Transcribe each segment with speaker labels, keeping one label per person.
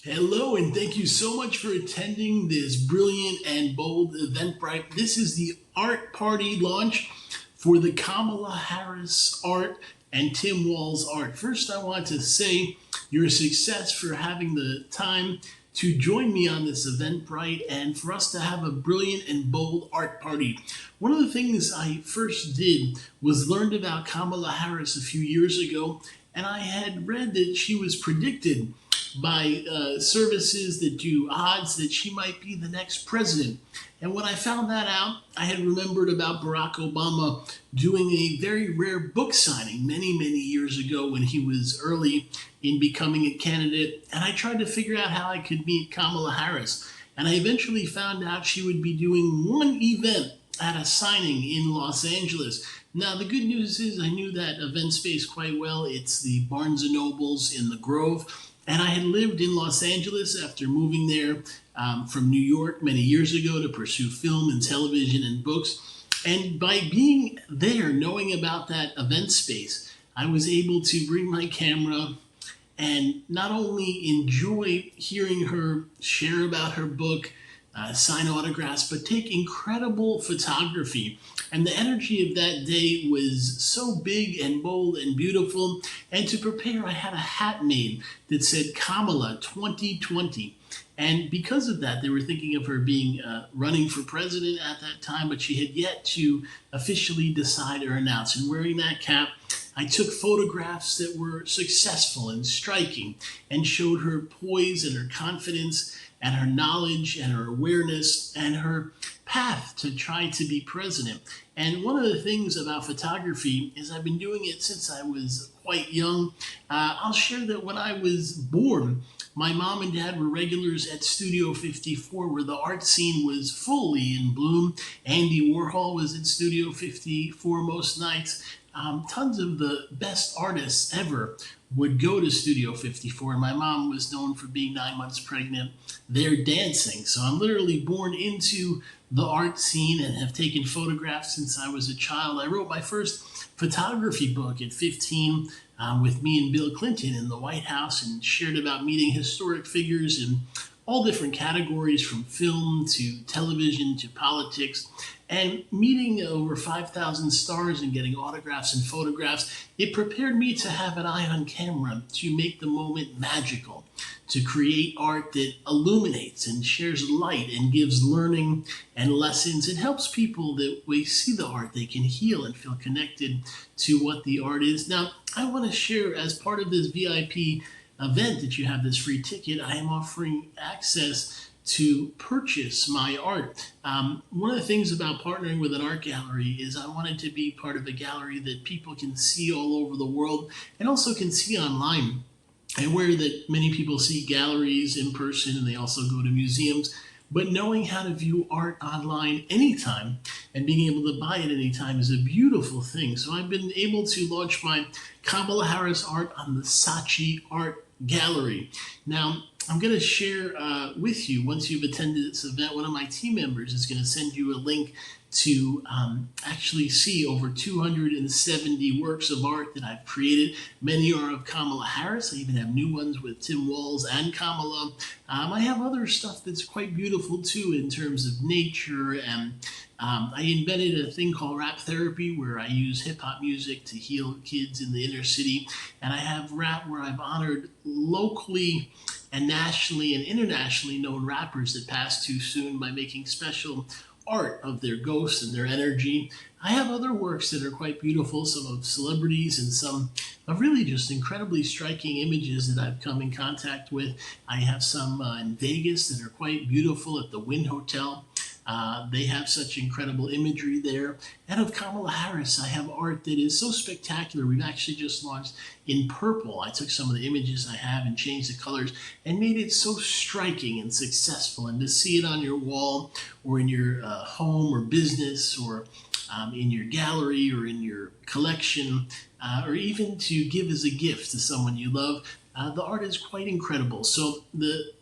Speaker 1: Hello, and thank you so much for attending this brilliant and bold Eventbrite. This is the art party launch for the Kamala Harris Art and Tim Walz Art. First, I want to say you're a success for having the time to join me on this Eventbrite and for us to have a brilliant and bold art party. One of the things I first did was learned about Kamala Harris a few years ago, and I had read that she was predicted by services that do odds that she might be the next president. And when I found that out, I had remembered about Barack Obama doing a very rare book signing many, many years ago when he was early in becoming a candidate. And I tried to figure out how I could meet Kamala Harris. And I eventually found out she would be doing one event at a signing in Los Angeles. Now, the good news is I knew that event space quite well. It's the Barnes & Nobles in the Grove. And I had lived in Los Angeles after moving there from New York many years ago to pursue film and television and books. And by being there, knowing about that event space, I was able to bring my camera and not only enjoy hearing her share about her book, sign autographs, but take incredible photography. And the energy of that day was so big and bold and beautiful. And to prepare, I had a hat made that said Kamala 2020. And because of that, they were thinking of her being running for president at that time, but she had yet to officially decide or announce. And wearing that cap, I took photographs that were successful and striking and showed her poise and her confidence and her knowledge and her awareness and her path to try to be president. And one of the things about photography is I've been doing it since I was quite young. I'll share that when I was born, my mom and dad were regulars at Studio 54, where the art scene was fully in bloom. Andy Warhol was at Studio 54 most nights. Tons of the best artists ever would go to Studio 54. And my mom was known for being 9 months pregnant there dancing. So I'm literally born into the art scene and have taken photographs since I was a child. I wrote my first photography book at 15 with me and Bill Clinton in the White House and shared about meeting historic figures in all different categories, from film to television to politics, and meeting over 5,000 stars and getting autographs and photographs. It prepared me to have an eye on camera, to make the moment magical, to create art that illuminates and shares light and gives learning and lessons. It helps people that we see the art, they can heal and feel connected to what the art is. Now, I want to share, as part of this VIP event that you have this free ticket, I am offering access to purchase my art. One of the things about partnering with an art gallery is I wanted to be part of a gallery that people can see all over the world and also can see online. I'm aware that many people see galleries in person and they also go to museums, but knowing how to view art online anytime and being able to buy it anytime is a beautiful thing. So I've been able to launch my Kamala Harris Art on the Saatchi Art Gallery. Now, I'm going to share with you, once you've attended this event, one of my team members is going to send you a link to actually see over 270 works of art that I've created. Many are of Kamala Harris. I even have new ones with Tim Walz and Kamala. I have other stuff that's quite beautiful too in terms of nature, and I invented a thing called rap therapy where I use hip-hop music to heal kids in the inner city, and I have rap where I've honored locally and nationally and internationally known rappers that passed too soon by making special art of their ghosts and their energy. I have other works that are quite beautiful, some of celebrities and some of really just incredibly striking images that I've come in contact with. I have some in Vegas that are quite beautiful at the Wynn Hotel. They have such incredible imagery there. And of Kamala Harris, I have art that is so spectacular. We've actually just launched in purple. I took some of the images I have and changed the colors and made it so striking and successful. And to see it on your wall or in your home or business or in your gallery or in your collection, or even to give as a gift to someone you love, the art is quite incredible. So the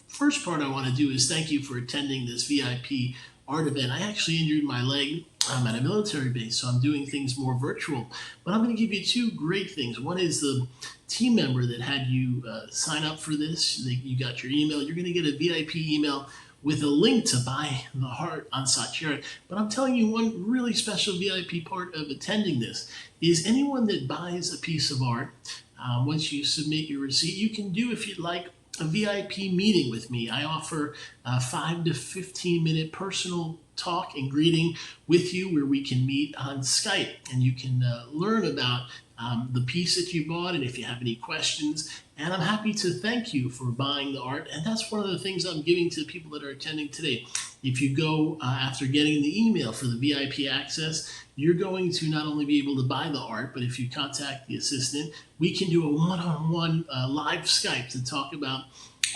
Speaker 1: first part I want to do is thank you for attending this VIP art event. I actually injured my leg. I'm at a military base, so I'm doing things more virtual. But I'm going to give you two great things. One is the team member that had you sign up for this. You got your email. You're going to get a VIP email with a link to buy the art on Saatchi Art. But I'm telling you, one really special VIP part of attending this is anyone that buys a piece of art, once you submit your receipt, you can do, if you'd like, a VIP meeting with me. I offer a 5 to 15 minute personal talk and greeting with you where we can meet on Skype and you can learn about the piece that you bought and if you have any questions. And I'm happy to thank you for buying the art. And that's one of the things I'm giving to the people that are attending today. If you go after getting the email for the VIP access, you're going to not only be able to buy the art, but if you contact the assistant, we can do a one-on-one live Skype to talk about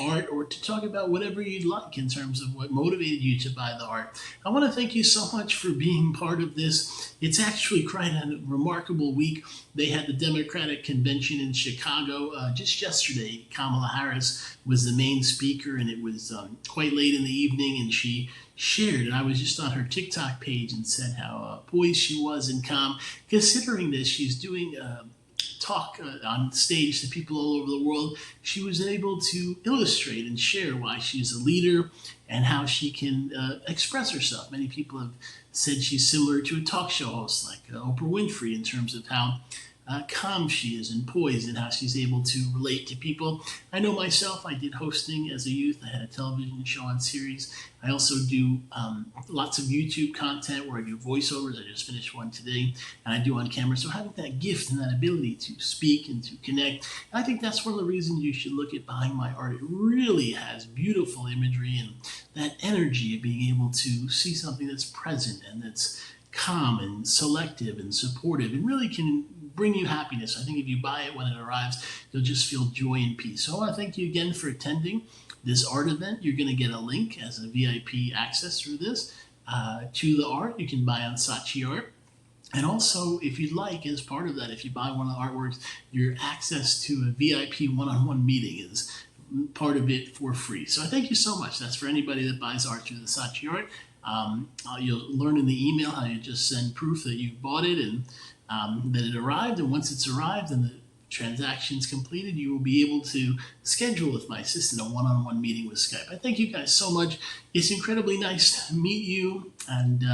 Speaker 1: art or to talk about whatever you'd like in terms of what motivated you to buy the art. I want to thank you so much for being part of this. It's actually quite a remarkable week. They had the Democratic convention in Chicago just yesterday. Kamala Harris was the main speaker, and it was quite late in the evening, and she shared, and I was just on her TikTok page and said how poised she was and calm, considering this. She's doing talk on stage to people all over the world. She was able to illustrate and share why she's a leader and how she can express herself. Many people have said she's similar to a talk show host like Oprah Winfrey in terms of how calm she is and poised and how she's able to relate to people. I know myself, I did hosting as a youth. I had a television show on series. I also do lots of YouTube content where I do voiceovers. I just finished one today, and I do on camera. So having that gift and that ability to speak and to connect, I think that's one of the reasons you should look at buying my art. It really has beautiful imagery and that energy of being able to see something that's present and that's calm and selective and supportive and really can bring you happiness. I think if you buy it when it arrives, you'll just feel joy and peace. So I want to thank you again for attending this art event. You're going to get a link as a VIP access through this to the art you can buy on Saatchi Art. And also, if you'd like, as part of that, if you buy one of the artworks, your access to a VIP one-on-one meeting is part of it for free. So I thank you so much. That's for anybody that buys art through the Saatchi Art. You'll learn in the email how you just send proof that you bought it and that it arrived. And once it's arrived and the transaction's completed, you will be able to schedule with my assistant a one-on-one meeting with Skype. I thank you guys so much. It's incredibly nice to meet you. And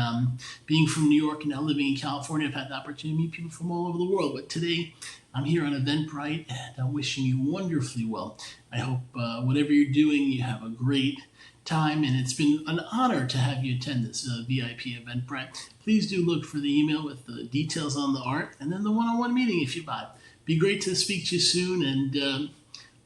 Speaker 1: being from New York and now living in California, I've had the opportunity to meet people from all over the world. But today, I'm here on Eventbrite, and I'm wishing you wonderfully well. I hope whatever you're doing, you have a great time, and it's been an honor to have you attend this VIP Eventbrite. Please do look for the email with the details on the art, and then the one-on-one meeting if you buy. Be great to speak to you soon, and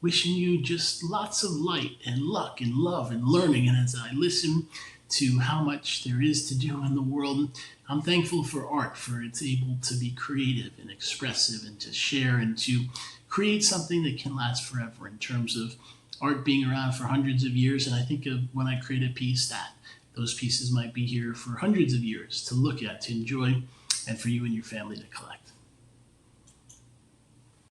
Speaker 1: wishing you just lots of light and luck and love and learning. And as I listen to how much there is to do in the world, I'm thankful for art, for it's able to be creative and expressive and to share and to create something that can last forever in terms of art being around for hundreds of years. And I think of when I create a piece that those pieces might be here for hundreds of years to look at, to enjoy, and for you and your family to collect.